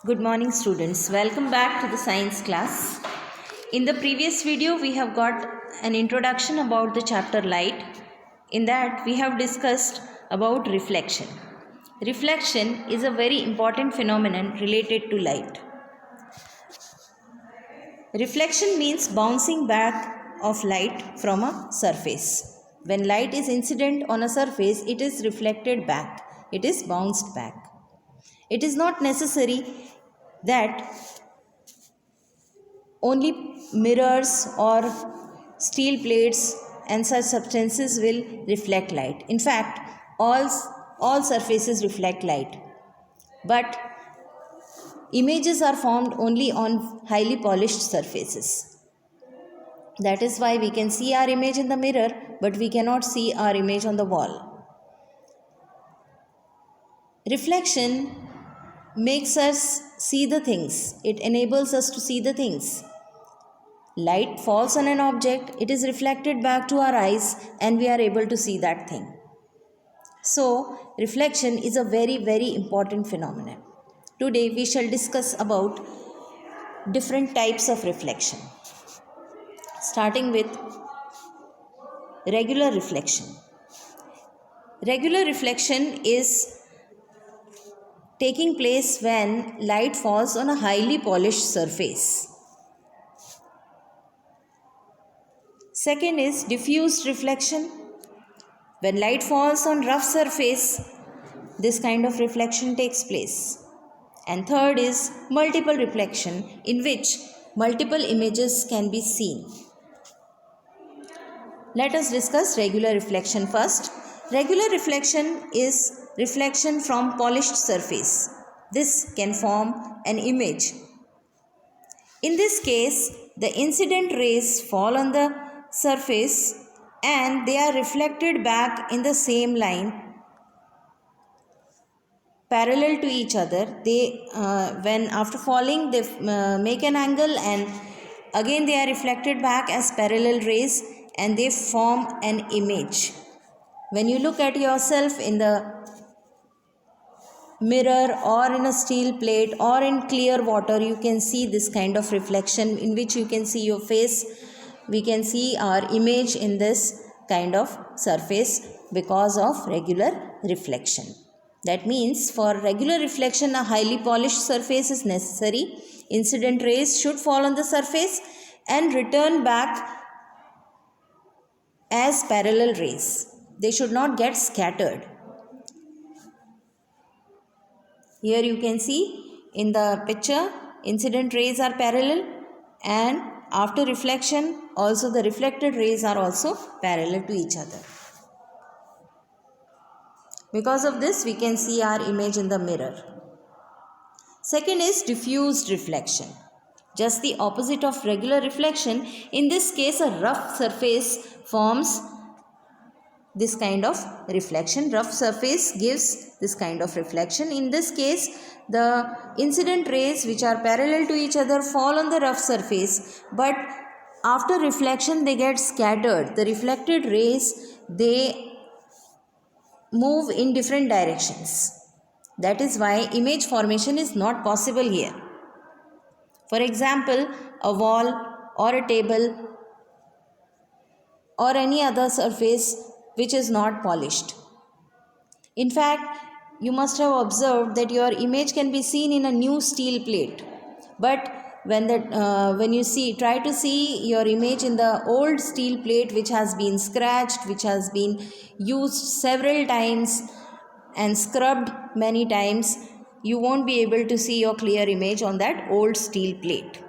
Good morning students. Welcome back to the science class. In the previous video we have got an introduction about the chapter light. In that we have discussed about reflection. Reflection is a very important phenomenon related to light. Reflection means bouncing back of light from a surface. When light is incident on a surface, it is reflected back. It is bounced back. It is not necessary that only mirrors or steel plates and such substances will reflect light. In fact, all surfaces reflect light. But images are formed only on highly polished surfaces. That is why we can see our image in the mirror, but we cannot see our image on the wall. Reflection makes us see the things. It enables us to see the things. Light falls on an object, it is reflected back to our eyes and we are able to see that thing. So, reflection is a very, very important phenomenon. Today we shall discuss about different types of reflection. Starting with regular reflection. Regular reflection is taking place when light falls on a highly polished surface. Second is diffused reflection. When light falls on rough surface, this kind of reflection takes place. And third is multiple reflection, in which multiple images can be seen. Let us discuss regular reflection first. Regular reflection is reflection from polished surface. This can form an image. In this case, the incident rays fall on the surface and they are reflected back in the same line parallel to each other. They when after falling they make an angle and again they are reflected back as parallel rays and they form an image. When you look at yourself in the mirror or in a steel plate or in clear water, you can see this kind of reflection in which you can see your face. We can see our image in this kind of surface because of regular reflection. That means for regular reflection a highly polished surface is necessary. Incident rays should fall on the surface and return back as parallel rays. They should not get scattered. Here you can see in the picture incident rays are parallel and after reflection also the reflected rays are also parallel to each other. Because of this we can see our image in the mirror. Second is diffused reflection. Just the opposite of regular reflection. In this case a rough surface forms this kind of reflection. Rough surface gives this kind of reflection. In this case the incident rays which are parallel to each other fall on the rough surface, but after reflection they get scattered. The reflected rays, they move in different directions. That is why image formation is not possible here. For example, a wall or a table or any other surface which is not polished. In fact, you must have observed that your image can be seen in a new steel plate. But when you try to see your image in the old steel plate which has been scratched, which has been used several times and scrubbed many times, you won't be able to see your clear image on that old steel plate.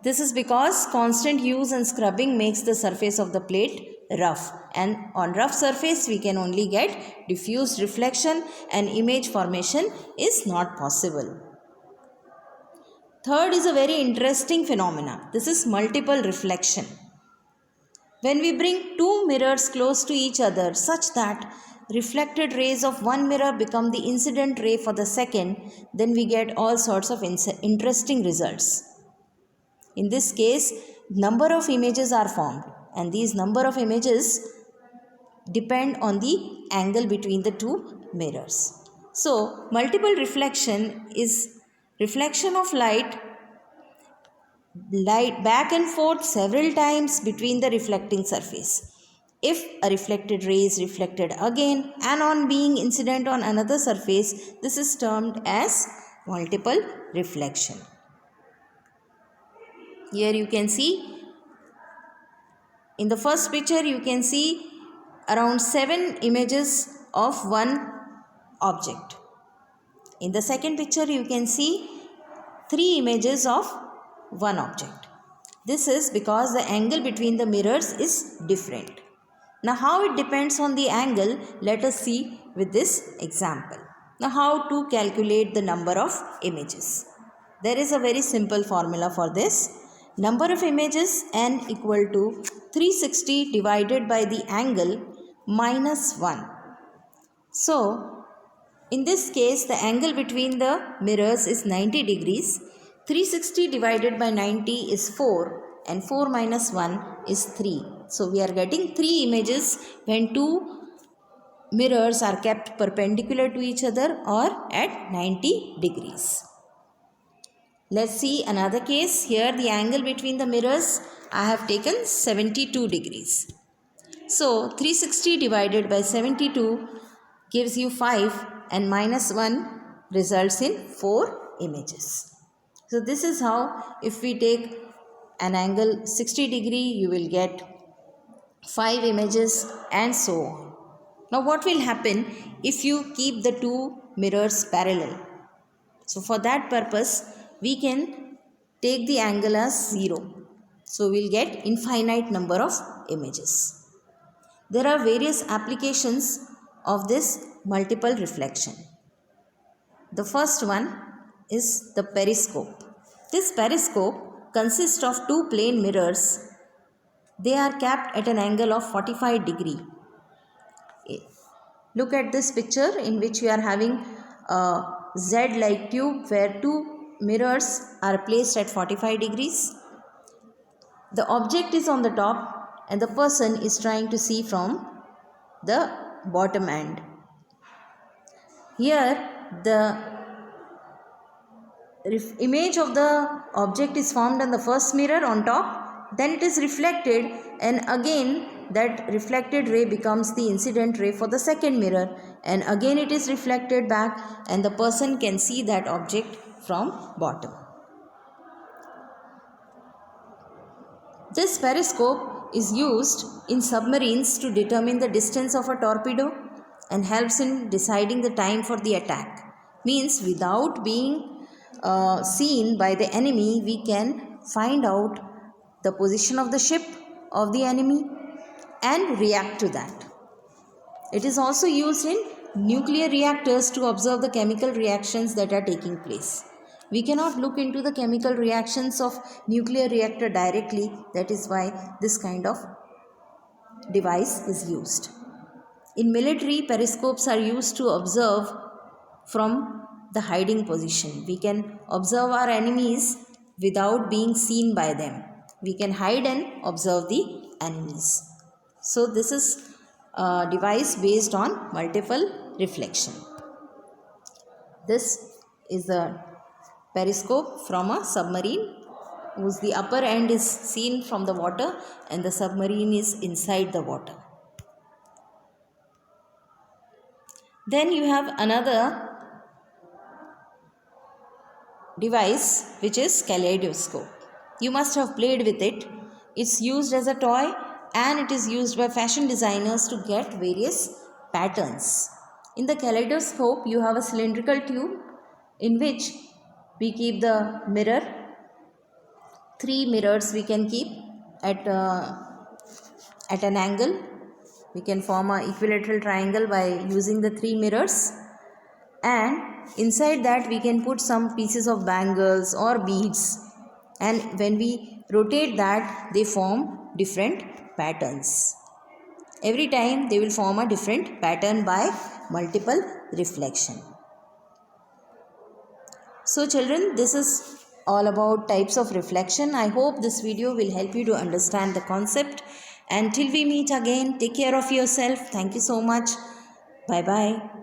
This is because constant use and scrubbing makes the surface of the plate rough, and on rough surface we can only get diffused reflection and image formation is not possible. Third is a very interesting phenomena. This is multiple reflection. When we bring two mirrors close to each other such that reflected rays of one mirror become the incident ray for the second, then we get all sorts of interesting results. In this case, number of images are formed and these number of images depend on the angle between the two mirrors. So, multiple reflection is reflection of light back and forth several times between the reflecting surface. If a reflected ray is reflected again and on being incident on another surface, this is termed as multiple reflection. Here you can see, in the first picture you can see around 7 images of one object. In the second picture you can see 3 images of one object. This is because the angle between the mirrors is different. Now how it depends on the angle, let us see with this example. Now how to calculate the number of images. There is a very simple formula for this. Number of images n equal to 360 divided by the angle minus 1. So in this case the angle between the mirrors is 90 degrees. 360 divided by 90 is 4 and 4 minus 1 is 3. So we are getting 3 images when 2 mirrors are kept perpendicular to each other or at 90 degrees. Let's see another case. Here the angle between the mirrors I have taken 72 degrees. So 360 divided by 72 gives you 5 and minus 1 results in 4 images. So this is how, if we take an angle 60 degree, you will get 5 images and so on. Now what will happen if you keep the 2 mirrors parallel? So for that purpose, we can take the angle as 0. So we will get infinite number of images. There are various applications of this multiple reflection. The first one is the periscope. This periscope consists of 2 plane mirrors. They are kept at an angle of 45 degree. Look at this picture in which we are having a Z-like tube where 2 mirrors are placed at 45 degrees. The object is on the top and the person is trying to see from the bottom end. Here the image of the object is formed on the first mirror on top, then it is reflected, and again that reflected ray becomes the incident ray for the second mirror, and again it is reflected back and the person can see that object from bottom. This periscope is used in submarines to determine the distance of a torpedo and helps in deciding the time for the attack. Means without being seen by the enemy, we can find out the position of the ship of the enemy and react to that. It is also used in nuclear reactors to observe the chemical reactions that are taking place. We cannot look into the chemical reactions of nuclear reactor directly. That is why this kind of device is used. In military, periscopes are used to observe from the hiding position. We can observe our enemies without being seen by them. We can hide and observe the enemies. So this is a device based on multiple reflection. This is a periscope from a submarine whose the upper end is seen from the water and the submarine is inside the water. Then you have another device which is kaleidoscope. You must have played with it. It's used as a toy and it is used by fashion designers to get various patterns. In the kaleidoscope, you have a cylindrical tube in which we keep the mirror. 3 mirrors we can keep at an angle. We can form an equilateral triangle by using the 3 mirrors, and inside that we can put some pieces of bangles or beads, and when we rotate that they form different patterns. Every time they will form a different pattern by multiple reflection. So children, this is all about types of reflection. I hope this video will help you to understand the concept. And till we meet again, take care of yourself. Thank you so much. Bye bye.